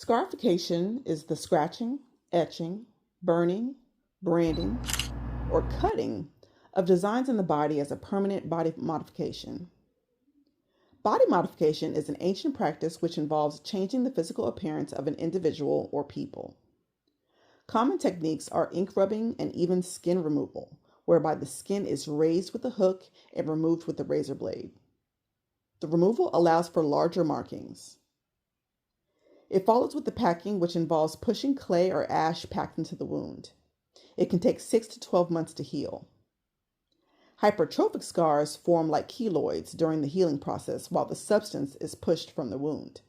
Scarification is the scratching, etching, burning, branding, or cutting of designs in the body as a permanent body modification. Body modification is an ancient practice which involves changing the physical appearance of an individual or people. Common techniques are ink rubbing and even skin removal, whereby the skin is raised with a hook and removed with a razor blade. The removal allows for larger markings. It follows with the packing, which involves pushing clay or ash packed into the wound. It can take 6 to 12 months to heal. Hypertrophic scars form like keloids during the healing process while the substance is pushed from the wound.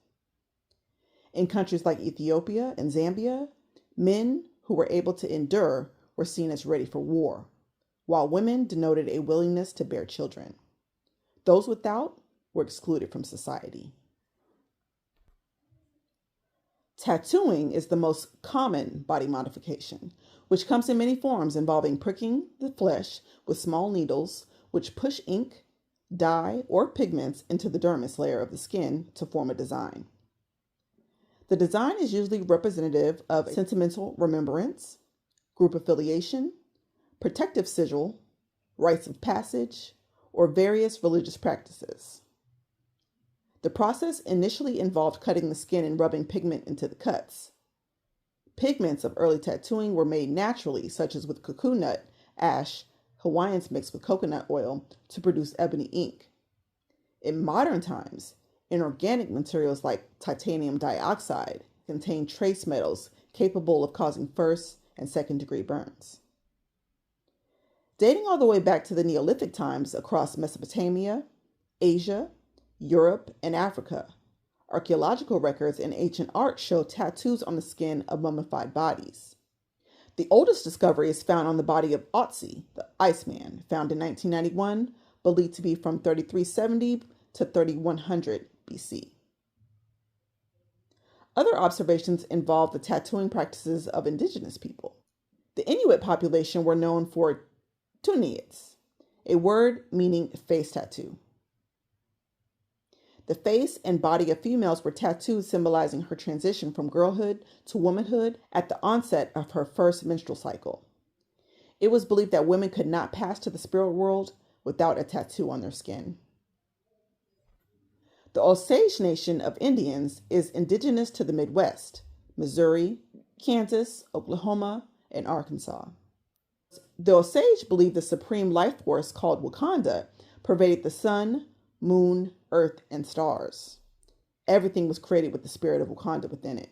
In countries like Ethiopia and Zambia, men who were able to endure were seen as ready for war, while women denoted a willingness to bear children. Those without were excluded from society. Tattooing is the most common body modification, which comes in many forms involving pricking the flesh with small needles, which push ink, dye, or pigments into the dermis layer of the skin to form a design. The design is usually representative of sentimental remembrance, group affiliation, protective sigil, rites of passage, or various religious practices. The process initially involved cutting the skin and rubbing pigment into the cuts. Pigments of early tattooing were made naturally, such as with cocoon nut, ash, Hawaiians mixed with coconut oil to produce ebony ink. In modern times, inorganic materials like titanium dioxide contain trace metals capable of causing first and second degree burns. Dating all the way back to the Neolithic times across Mesopotamia, Asia, Europe, and Africa, archaeological records and ancient art show tattoos on the skin of mummified bodies. The oldest discovery is found on the body of Otzi, the Iceman, found in 1991, believed to be from 3370 to 3100 BC. Other observations involve the tattooing practices of indigenous people. The Inuit population were known for tuniits, a word meaning face tattoo. The face and body of females were tattooed, symbolizing her transition from girlhood to womanhood at the onset of her first menstrual cycle. It was believed that women could not pass to the spirit world without a tattoo on their skin. The Osage Nation of Indians is indigenous to the Midwest, Missouri, Kansas, Oklahoma, and Arkansas. The Osage believed the supreme life force called Wakanda pervaded the sun, moon, earth, and stars. Everything was created with the spirit of Wakanda within it.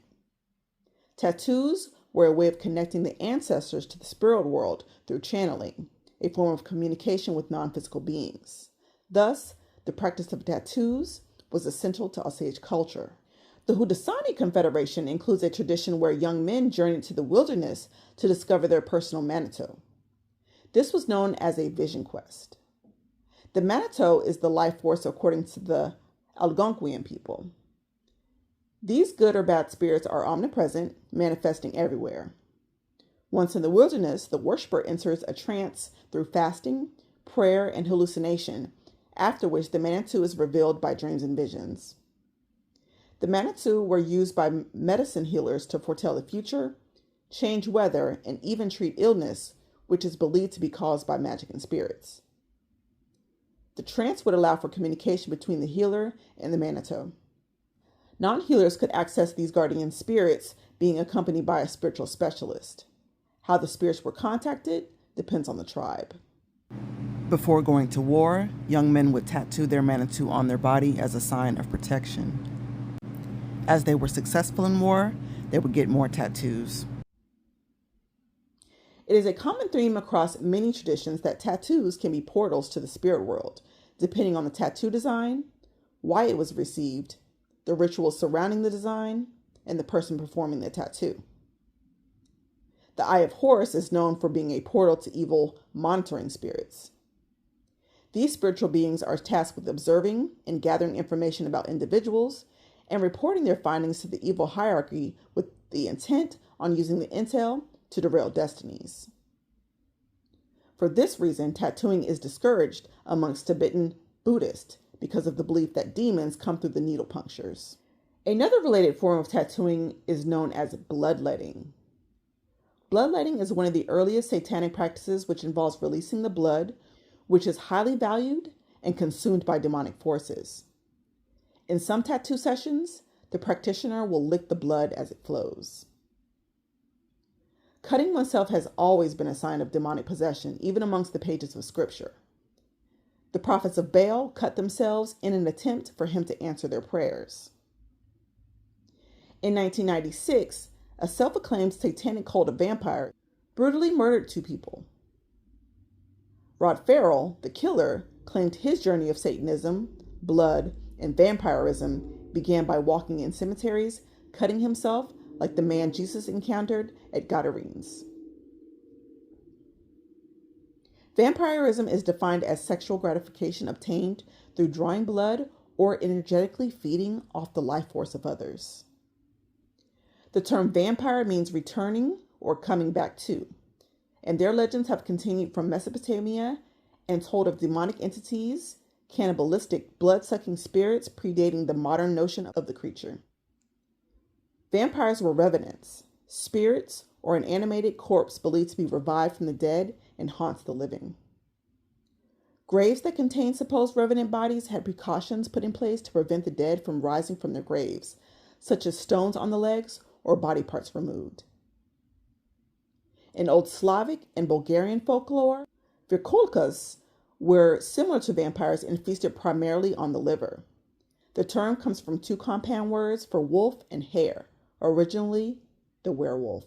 Tattoos were a way of connecting the ancestors to the spirit world through channeling, a form of communication with non-physical beings. Thus, the practice of tattoos was essential to Osage culture. The Haudenosaunee Confederation includes a tradition where young men journeyed to the wilderness to discover their personal Manitou. This was known as a vision quest. The Manitou is the life force according to the Algonquian people. These good or bad spirits are omnipresent, manifesting everywhere. Once in the wilderness, the worshiper enters a trance through fasting, prayer, and hallucination, after which the Manitou is revealed by dreams and visions. The Manitou were used by medicine healers to foretell the future, change weather, and even treat illness, which is believed to be caused by magic and spirits. The trance would allow for communication between the healer and the Manitou. Non-healers could access these guardian spirits, being accompanied by a spiritual specialist. How the spirits were contacted depends on the tribe. Before going to war, young men would tattoo their Manitou on their body as a sign of protection. As they were successful in war, they would get more tattoos. It is a common theme across many traditions that tattoos can be portals to the spirit world, depending on the tattoo design, why it was received, the rituals surrounding the design, and the person performing the tattoo. The Eye of Horus is known for being a portal to evil monitoring spirits. These spiritual beings are tasked with observing and gathering information about individuals and reporting their findings to the evil hierarchy with the intent on using the intel to derail destinies. For this reason, tattooing is discouraged amongst Tibetan Buddhists because of the belief that demons come through the needle punctures. Another related form of tattooing is known as bloodletting. Bloodletting is one of the earliest satanic practices which involves releasing the blood, which is highly valued and consumed by demonic forces. In some tattoo sessions, the practitioner will lick the blood as it flows. Cutting oneself has always been a sign of demonic possession, even amongst the pages of Scripture. The prophets of Baal cut themselves in an attempt for him to answer their prayers. In 1996, a self-acclaimed satanic cult of vampires brutally murdered 2 people. Rod Farrell, the killer, claimed his journey of Satanism, blood, and vampirism began by walking in cemeteries, cutting himself like the man Jesus encountered at Gadarenes. Vampirism is defined as sexual gratification obtained through drawing blood or energetically feeding off the life force of others. The term vampire means returning or coming back to, and their legends have continued from Mesopotamia and told of demonic entities, cannibalistic, blood-sucking spirits predating the modern notion of the creature. Vampires were revenants, spirits, or an animated corpse believed to be revived from the dead and haunts the living. Graves that contained supposed revenant bodies had precautions put in place to prevent the dead from rising from their graves, such as stones on the legs or body parts removed. In Old Slavic and Bulgarian folklore, Virkolkas were similar to vampires and feasted primarily on the liver. The term comes from 2 compound words for wolf and hare, originally the werewolf.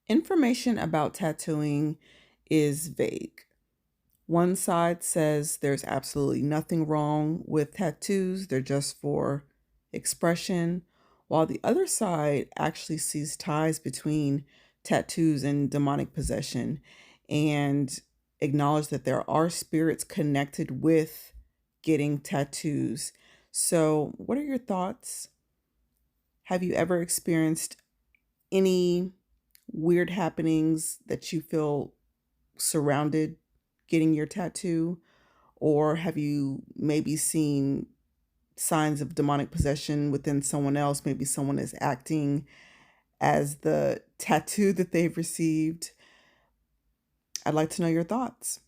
Information about tattooing is vague. One side says there's absolutely nothing wrong with tattoos, they're just for expression, while the other side actually sees ties between tattoos and demonic possession and acknowledge that there are spirits connected with getting tattoos. So, what are your thoughts? Have you ever experienced any weird happenings that you feel surrounded getting your tattoo? Or have you maybe seen signs of demonic possession within someone else? Maybe someone is acting as the tattoo that they've received. I'd like to know your thoughts.